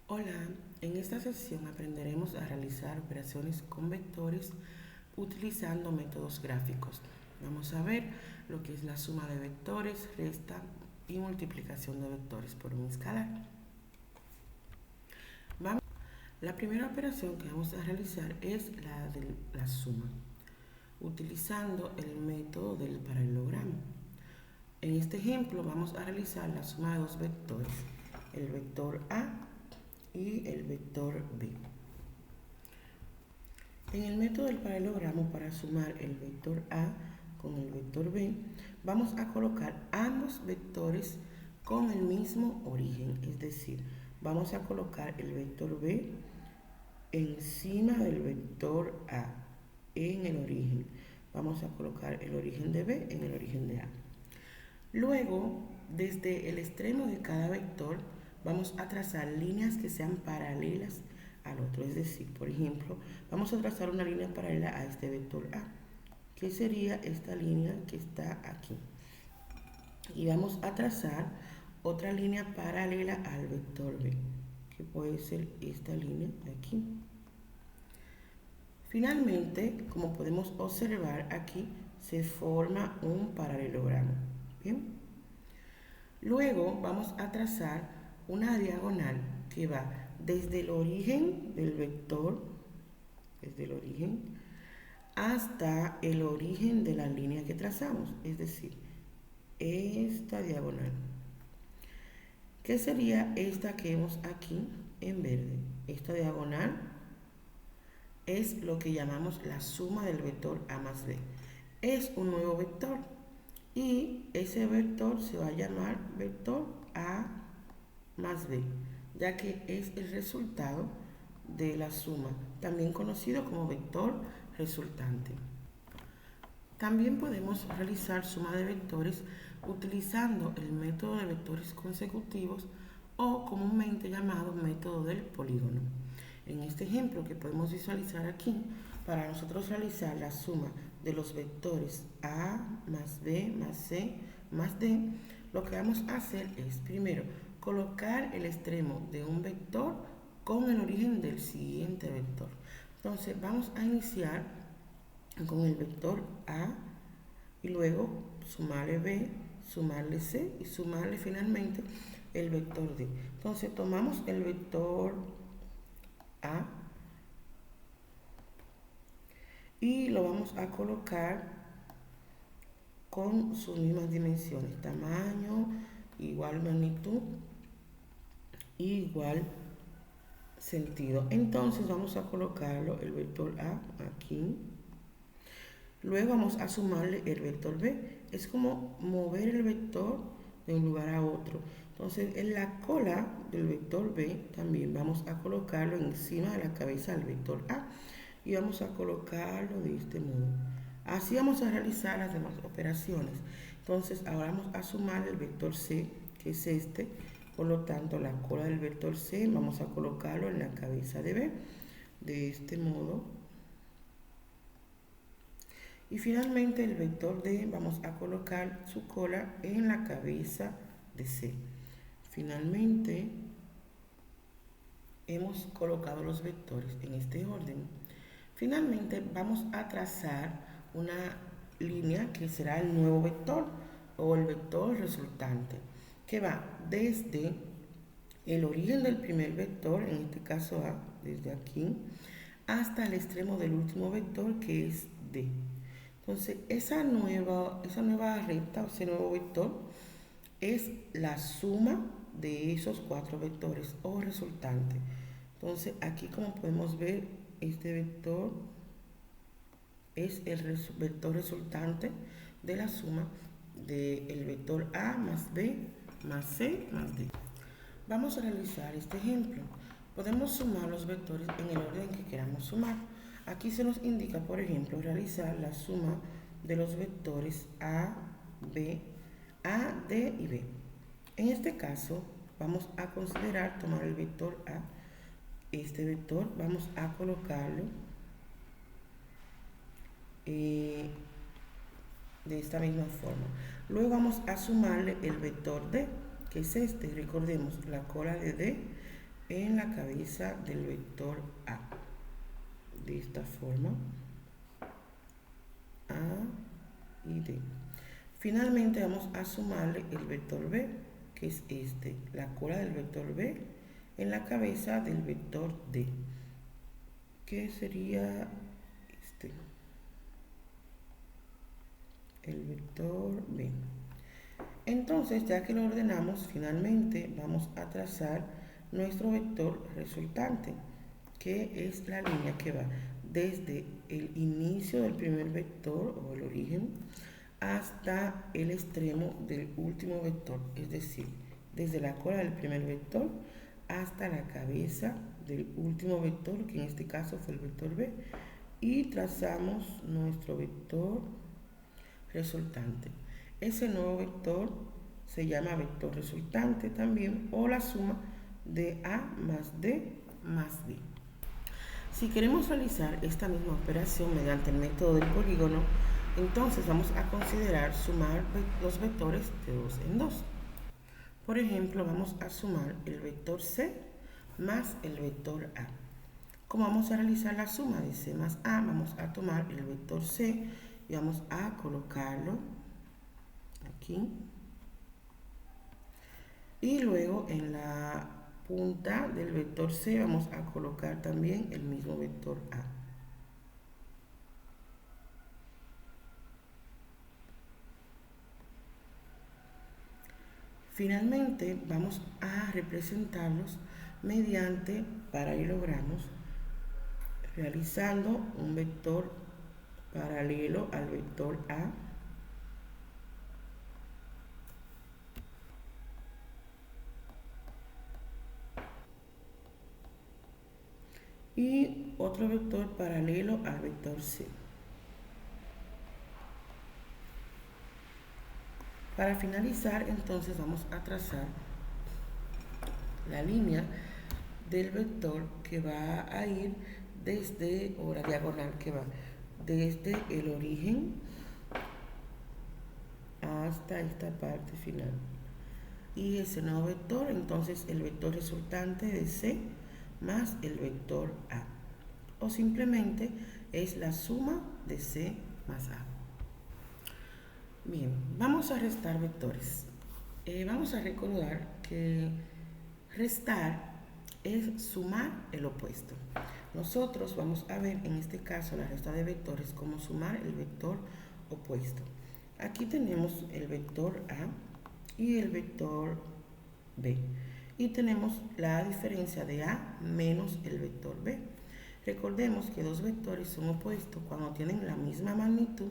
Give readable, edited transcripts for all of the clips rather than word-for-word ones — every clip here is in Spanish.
Hola, en esta sesión aprenderemos a realizar operaciones con vectores utilizando métodos gráficos. Vamos a ver lo que es la suma de vectores, resta y multiplicación de vectores por un escalar. La primera operación que vamos a realizar es la de la suma, utilizando el método del paralelogramo. En este ejemplo vamos a realizar la suma de dos vectores, el vector A y el vector B. En el método del paralelogramo, para sumar el vector A con el vector B, vamos a colocar ambos vectores con el mismo origen, es decir, vamos a colocar el vector B encima del vector A en el origen. Vamos a colocar el origen de B en el origen de A. Luego, desde el extremo de cada vector, vamos a trazar líneas que sean paralelas al otro. Es decir, por ejemplo, vamos a trazar una línea paralela a este vector A, que sería esta línea que está aquí. Y vamos a trazar otra línea paralela al vector B, que puede ser esta línea de aquí. Finalmente, como podemos observar aquí, se forma un paralelogramo. Bien. Luego vamos a trazar una diagonal que va desde el origen del vector, hasta el origen de la línea que trazamos, es decir, esta diagonal. ¿Qué sería esta que vemos aquí en verde? Esta diagonal es lo que llamamos la suma del vector A más B. Es un nuevo vector y ese vector se va a llamar vector A más B, ya que es el resultado de la suma, también conocido como vector resultante. También podemos realizar suma de vectores utilizando el método de vectores consecutivos o comúnmente llamado método del polígono. En este ejemplo que podemos visualizar aquí, para nosotros realizar la suma de los vectores A más B más C más D, lo que vamos a hacer es primero colocar el extremo de un vector con el origen del siguiente vector. Entonces vamos a iniciar con el vector A y luego sumarle B, sumarle C y sumarle finalmente el vector D. Entonces tomamos el vector A y lo vamos a colocar con sus mismas dimensiones, tamaño, igual magnitud, igual sentido. Entonces vamos a colocarlo el vector A aquí. Luego vamos a sumarle el vector B. Es como mover el vector de un lugar a otro. Entonces en la cola del vector B también vamos a colocarlo encima de la cabeza del vector A. Y vamos a colocarlo de este modo. Así vamos a realizar las demás operaciones. Entonces ahora vamos a sumar el vector C, que es este. Por lo tanto, la cola del vector C vamos a colocarlo en la cabeza de B, de este modo. Y finalmente el vector D vamos a colocar su cola en la cabeza de C. Finalmente hemos colocado los vectores en este orden. Finalmente vamos a trazar una línea que será el nuevo vector o el vector resultante, que va desde el origen del primer vector, en este caso A, desde aquí, hasta el extremo del último vector, que es D. Entonces, esa nueva recta, o ese nuevo vector, es la suma de esos cuatro vectores o resultante. Entonces, aquí como podemos ver, este vector es el vector resultante de la suma del vector A más B más C más D. Vamos a realizar este ejemplo. Podemos sumar los vectores en el orden que queramos sumar. Aquí se nos indica, por ejemplo, realizar la suma de los vectores A, B, A, D y B. En este caso, vamos a considerar tomar el vector A. Este vector vamos a colocarlo de esta misma forma. Luego vamos a sumarle el vector D, que es este. Recordemos, la cola de D en la cabeza del vector A. De esta forma, A y D. Finalmente vamos a sumarle el vector B, que es la cola del vector B en la cabeza del vector D, que sería el vector B. Entonces, ya que lo ordenamos, finalmente vamos a trazar nuestro vector resultante, que es la línea que va desde el inicio del primer vector o el origen hasta el extremo del último vector, es decir, desde la cola del primer vector hasta la cabeza del último vector, que en este caso fue el vector B, y trazamos nuestro vector resultante. Ese nuevo vector se llama vector resultante también, o la suma de A más D más B. Si queremos realizar esta misma operación mediante el método del polígono, entonces vamos a considerar sumar los vectores de 2 en 2. Por ejemplo, vamos a sumar el vector C más el vector A. Como vamos a realizar la suma de C más A, vamos a tomar el vector C y vamos a colocarlo aquí. Y luego en la punta del vector C vamos a colocar también el mismo vector A. Finalmente vamos a representarlos mediante paralelogramos, realizando un vector paralelo al vector A y otro vector paralelo al vector C. Para finalizar, entonces vamos a trazar la línea del vector que va a ir desde, o la diagonal que va desde el origen hasta esta parte final. Y ese nuevo vector, entonces el vector resultante de C más el vector A. O simplemente es la suma de C más A. Bien, vamos a restar vectores. Vamos a recordar que restar es sumar el opuesto. Nosotros vamos a ver en este caso la resta de vectores como sumar el vector opuesto. Aquí tenemos el vector A y el vector B. Y tenemos la diferencia de A menos el vector B. Recordemos que dos vectores son opuestos cuando tienen la misma magnitud,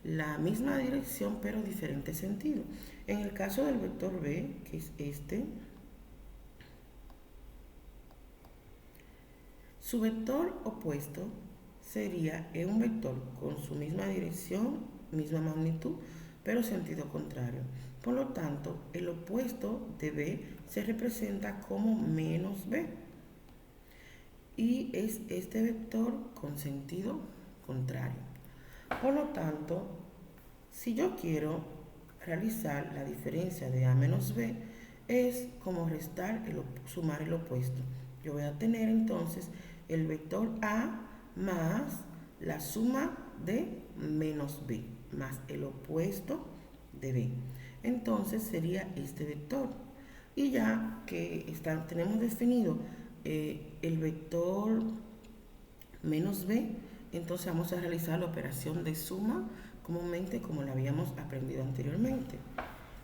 la misma dirección, pero diferente sentido. En el caso del vector B, que es su vector opuesto sería un vector con su misma dirección, misma magnitud, pero sentido contrario. Por lo tanto, el opuesto de B se representa como menos B. Y es este vector con sentido contrario. Por lo tanto, si yo quiero realizar la diferencia de A menos B, es como restar, sumar el opuesto. Yo voy a tener entonces el vector A más la suma de menos B, más el opuesto de B. Entonces sería este vector. Y ya que tenemos definido el vector menos B, entonces vamos a realizar la operación de suma comúnmente como la habíamos aprendido anteriormente.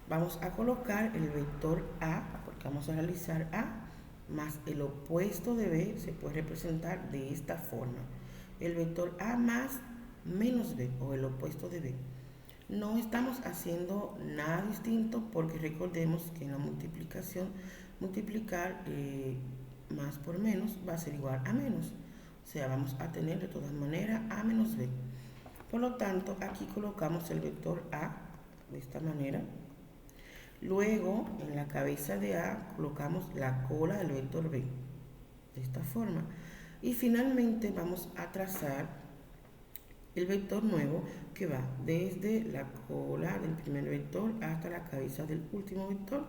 Vamos a colocar el vector A, porque vamos a realizar A, más el opuesto de B se puede representar de esta forma. El vector A más menos B, o el opuesto de B. No estamos haciendo nada distinto porque recordemos que en la multiplicación, multiplicar más por menos va a ser igual a menos. O sea, vamos a tener de todas maneras A menos B. Por lo tanto, aquí colocamos el vector A de esta manera. Luego, en la cabeza de A, colocamos la cola del vector B, de esta forma. Y finalmente vamos a trazar el vector nuevo que va desde la cola del primer vector hasta la cabeza del último vector.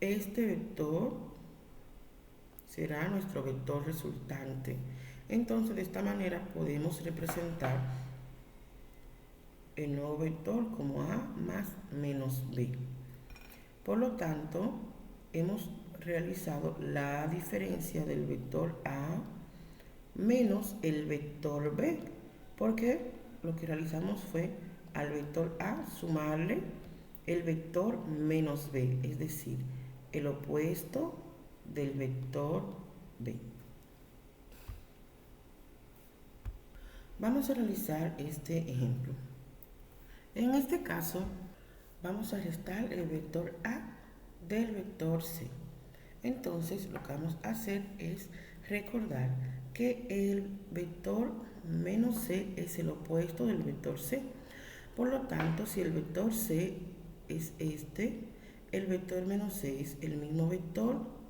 Este vector será nuestro vector resultante. Entonces, de esta manera podemos representar el nuevo vector como A más menos B. Por lo tanto, hemos realizado la diferencia del vector A menos el vector B, porque lo que realizamos fue al vector A sumarle el vector menos B, es decir, el opuesto del vector B. Vamos a realizar este ejemplo. En este caso, vamos a restar el vector A del vector C. Entonces, lo que vamos a hacer es recordar que el vector menos C es el opuesto del vector C. Por lo tanto, si el vector C es este, el vector menos C es el mismo vector,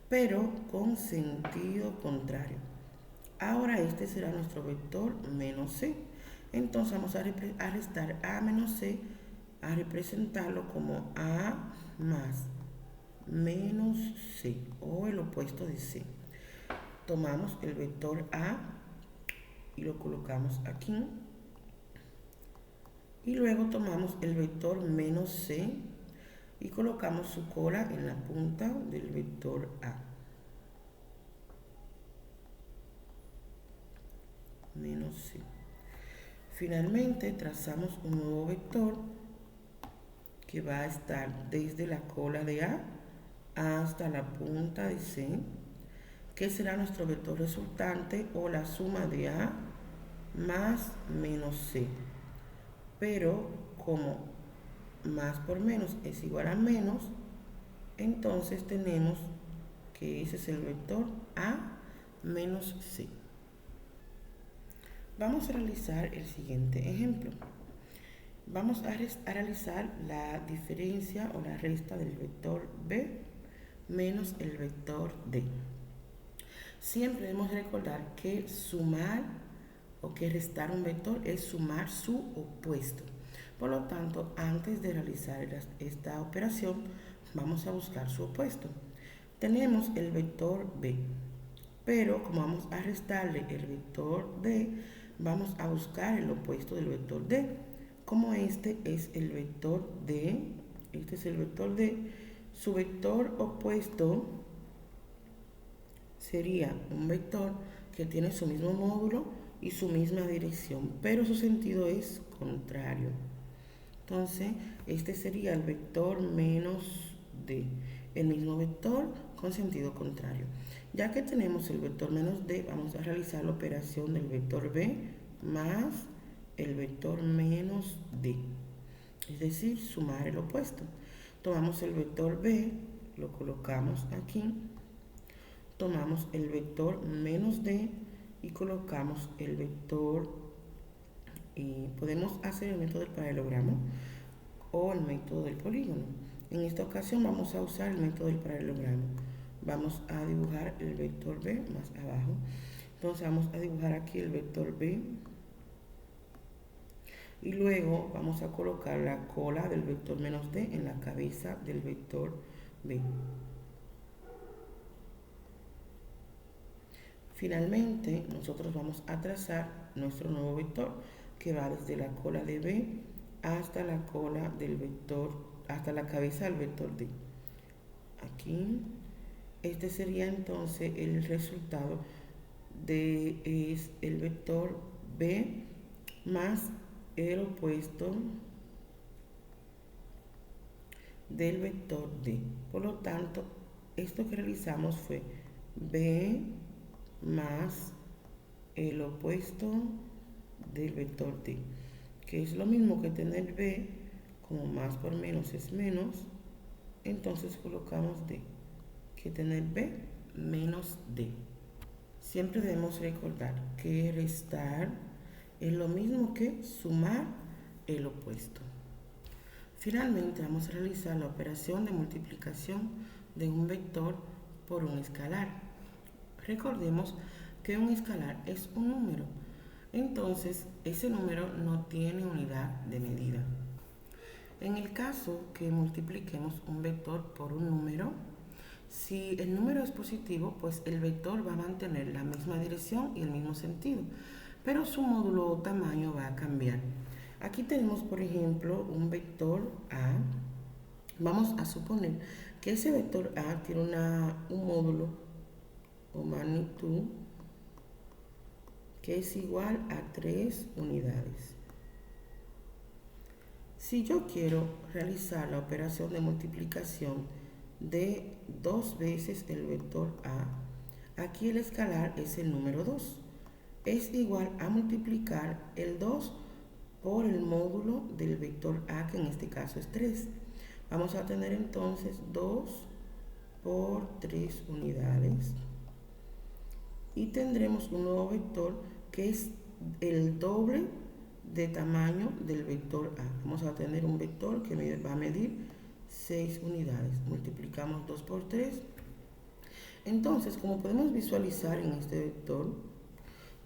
pero con sentido contrario. Ahora este será nuestro vector menos C. Entonces vamos a restar A menos C, a representarlo como A más menos C, o el opuesto de C. Tomamos el vector A y lo colocamos aquí. Y luego tomamos el vector menos C y colocamos su cola en la punta del vector A. Menos C. Finalmente trazamos un nuevo vector que va a estar desde la cola de A hasta la punta de C, que será nuestro vector resultante o la suma de A más menos C. Pero como más por menos es igual a menos, entonces tenemos que ese es el vector A menos C. Vamos a realizar el siguiente ejemplo. Vamos a realizar la diferencia o la resta del vector B menos el vector D. Siempre debemos recordar que sumar o que restar un vector es sumar su opuesto. Por lo tanto, antes de realizar esta operación, vamos a buscar su opuesto. Tenemos el vector B, pero como vamos a restarle el vector D, vamos a buscar el opuesto del vector D. Como este es el vector D, este es el vector D, su vector opuesto sería un vector que tiene su mismo módulo y su misma dirección, pero su sentido es contrario. Entonces, este sería el vector menos D, el mismo vector con sentido contrario. Ya que tenemos el vector menos D, vamos a realizar la operación del vector B más el vector menos D, es decir, sumar el opuesto. Tomamos el vector B, lo colocamos aquí, tomamos el vector menos D y colocamos el vector, y podemos hacer el método del paralelogramo o el método del polígono. En esta ocasión vamos a usar el método del paralelogramo. Vamos a dibujar el vector B más abajo. Entonces vamos a dibujar aquí el vector B y luego vamos a colocar la cola del vector menos D en la cabeza del vector B. Finalmente, nosotros vamos a trazar nuestro nuevo vector que va desde la cola de B hasta la cola del vector, hasta la cabeza del vector D. Aquí, este sería entonces el resultado de el vector B más el opuesto del vector D. Por lo tanto, esto que realizamos fue B más el opuesto del vector D, que es lo mismo que tener B, como más por menos es menos, entonces colocamos D, que tener B menos D. Siempre debemos recordar que restar es lo mismo que sumar el opuesto. Finalmente vamos a realizar la operación de multiplicación de un vector por un escalar. Recordemos que un escalar es un número, entonces ese número no tiene unidad de medida. En el caso que multipliquemos un vector por un número, Si el número es positivo, pues el vector va a mantener la misma dirección y el mismo sentido, pero su módulo o tamaño va a cambiar. Aquí tenemos, por ejemplo, un vector A. Vamos a suponer que ese vector A tiene un módulo o magnitud que es igual a 3 unidades. Si yo quiero realizar la operación de multiplicación de 2 veces el vector A, aquí el escalar es el número 2. Es igual a multiplicar el 2 por el módulo del vector A, que en este caso es 3. Vamos a tener entonces 2 por 3 unidades. Y tendremos un nuevo vector que es el doble de tamaño del vector A. Vamos a tener un vector que va a medir 6 unidades. Multiplicamos 2 por 3. Entonces, como podemos visualizar en este vector,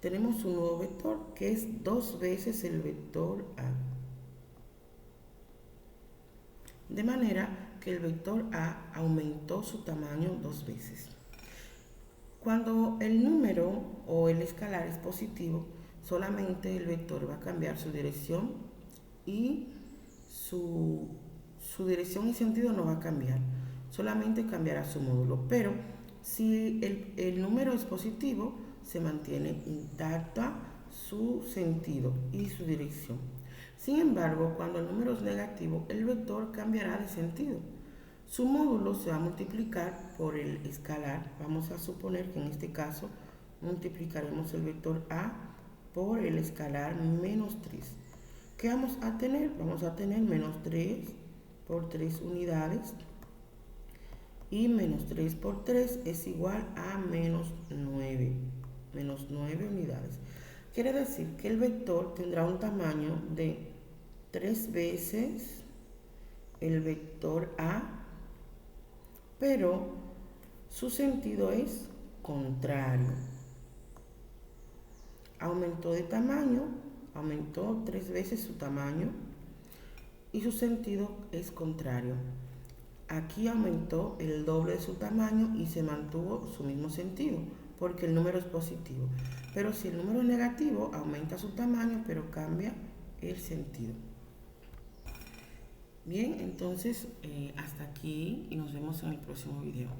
tenemos un nuevo vector que es 2 veces el vector A. De manera que el vector A aumentó su tamaño 2 veces. Cuando el número o el escalar es positivo, solamente el vector va a cambiar su dirección y su dirección y sentido no va a cambiar, solamente cambiará su módulo. Pero si el número es positivo, se mantiene intacta su sentido y su dirección. Sin embargo, cuando el número es negativo, el vector cambiará de sentido. Su módulo se va a multiplicar por el escalar. Vamos a suponer que en este caso multiplicaremos el vector A por el escalar menos 3. ¿Qué vamos a tener? Vamos a tener menos 3 por 3 unidades. Y menos 3 por 3 es igual a menos 9. Menos 9 unidades. Quiere decir que el vector tendrá un tamaño de 3 veces el vector A, pero su sentido es contrario. Aumentó de tamaño, aumentó 3 veces su tamaño y su sentido es contrario. Aquí aumentó el doble de su tamaño y se mantuvo su mismo sentido, porque el número es positivo. Pero si el número es negativo, aumenta su tamaño, pero cambia el sentido. Bien, entonces hasta aquí y nos vemos en el próximo video.